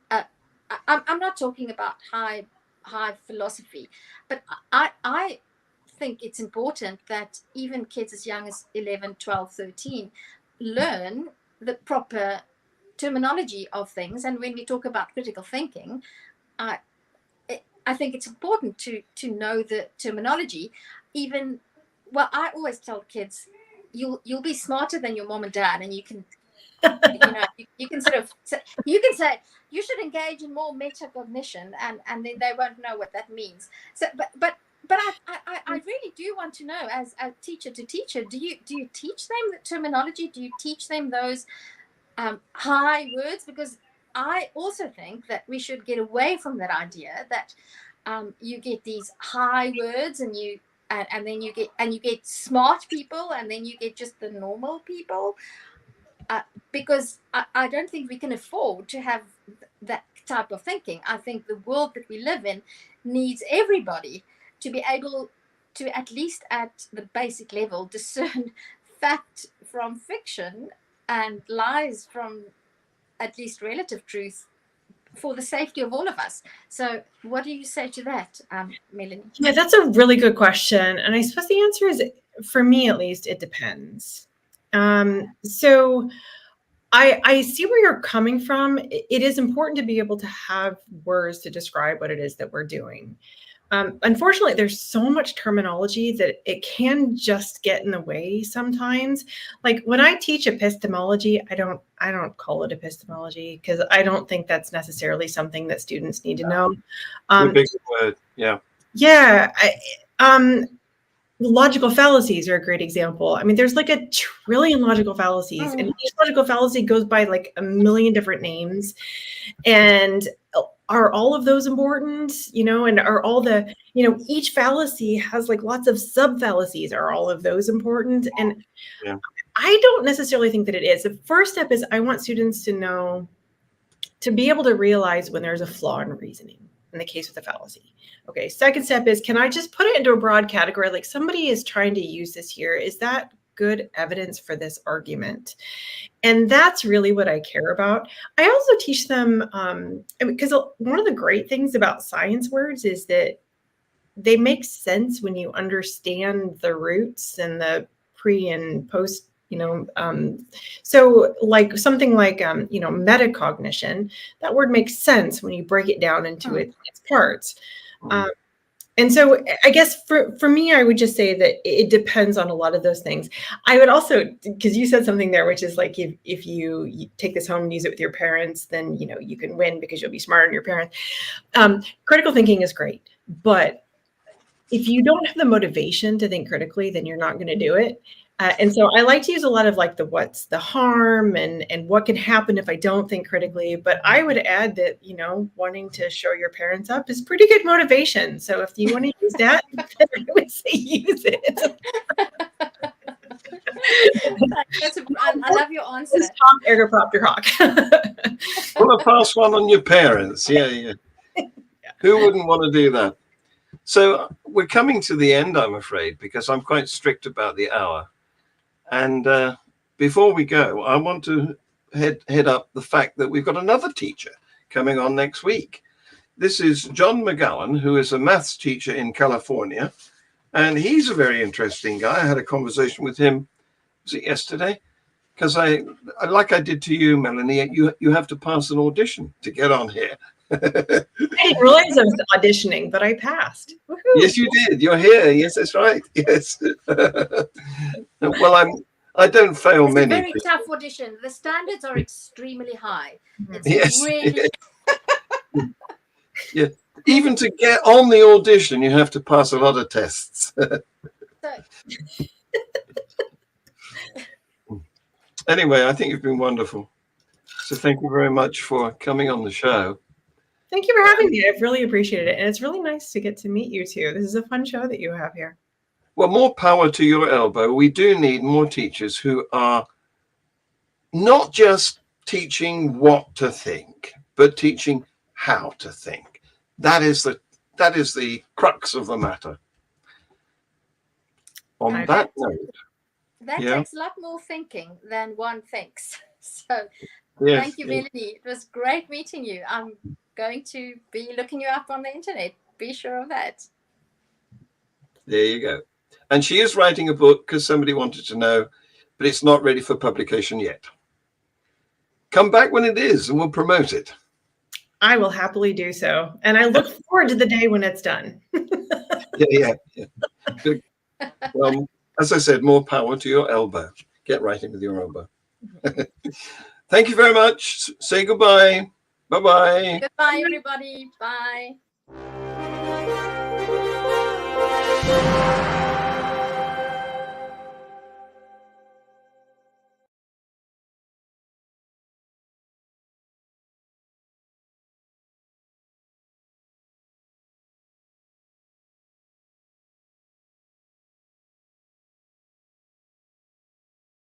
I'm not talking about high philosophy, but I think it's important that even kids as young as 11, 12, 13 learn the proper terminology of things. And when we talk about critical thinking, I think it's important to know the terminology. Even, well, I always tell kids, you'll be smarter than your mom and dad, and you can you can sort of say you should engage in more metacognition, and then they won't know what that means. So but I really do want to know, as a teacher to teacher, do you teach them the terminology? Do you teach them those high words? Because I also think that we should get away from that idea that you get these high words and then you get smart people, and then you get just the normal people, because I don't think we can afford to have that type of thinking. I think the world that we live in needs everybody to be able to, at least at the basic level, discern fact from fiction and lies from at least relative truth, for the safety of all of us. So what do you say to that, Melanie? Yeah, that's a really good question. And I suppose the answer is, for me at least, it depends. So I see where you're coming from. It is important to be able to have words to describe what it is that we're doing. Unfortunately, there's so much terminology that it can just get in the way sometimes. Like when I teach epistemology, I don't call it epistemology, because I don't think that's necessarily something that students need to know. The big word, yeah. Yeah. Logical fallacies are a great example. I mean, there's like 1 trillion logical fallacies, and each logical fallacy goes by like 1 million different names. And are all of those important, and are all the, each fallacy has like lots of sub fallacies. Are all of those important? And yeah. I don't necessarily think that it is. The first step is I want students to be able to realize when there's a flaw in reasoning, in the case with a fallacy. Okay. Second step is, can I just put it into a broad category? Like, somebody is trying to use this here. Is that good evidence for this argument? And that's really what I care about. I also teach them, because one of the great things about science words is that they make sense when you understand the roots and the pre and post, so like something like, metacognition, that word makes sense when you break it down into its parts. And so I guess for me, I would just say that it depends on a lot of those things. I would also, because you said something there, which is like, if you take this home and use it with your parents, then, you can win because you'll be smarter than your parents. Critical thinking is great, but if you don't have the motivation to think critically, then you're not going to do it. And so I like to use a lot of like what's the harm and what can happen if I don't think critically. But I would add that, wanting to show your parents up is pretty good motivation. So if you want to use that, then I would say use it. I love your answer. Tom Ergopropter Hawk. Well, pass one on your parents. Yeah. Who wouldn't want to do that? So we're coming to the end, I'm afraid, because I'm quite strict about the hour. And before we go, I want to head up the fact that we've got another teacher coming on next week. This is John McGowan, who is a maths teacher in California. And he's a very interesting guy. I had a conversation with him, was it yesterday? Because I like I did to you, Melanie, you have to pass an audition to get on here. I didn't realize I was auditioning, but I passed. Woo-hoo. Yes, you did. You're here. Yes, that's right. Yes. Well, I don't fail It's a many very people. tough audition. The standards are extremely high. It's Yes. really Yeah. Even to get on the audition, you have to pass a lot of tests. so. Anyway, I think you've been wonderful. So thank you very much for coming on the show. Thank you for having me. I've really appreciated it. And it's really nice to get to meet you too. This is a fun show that you have here. Well, more power to your elbow. We do need more teachers who are not just teaching what to think, but teaching how to think. That is the crux of the matter. On that note, That takes a lot more thinking than one thinks. So yes, thank you, Melanie. It was great meeting you. I'm going to be looking you up on the internet. Be sure of that. There you go. And she is writing a book because somebody wanted to know, but it's not ready for publication yet. Come back when it is and we'll promote it. I will happily do so. And I look forward to the day when it's done. Yeah. Good. As I said, more power to your elbow. Get writing with your elbow. Thank you very much. Say goodbye. Bye-bye. Goodbye, everybody. Bye.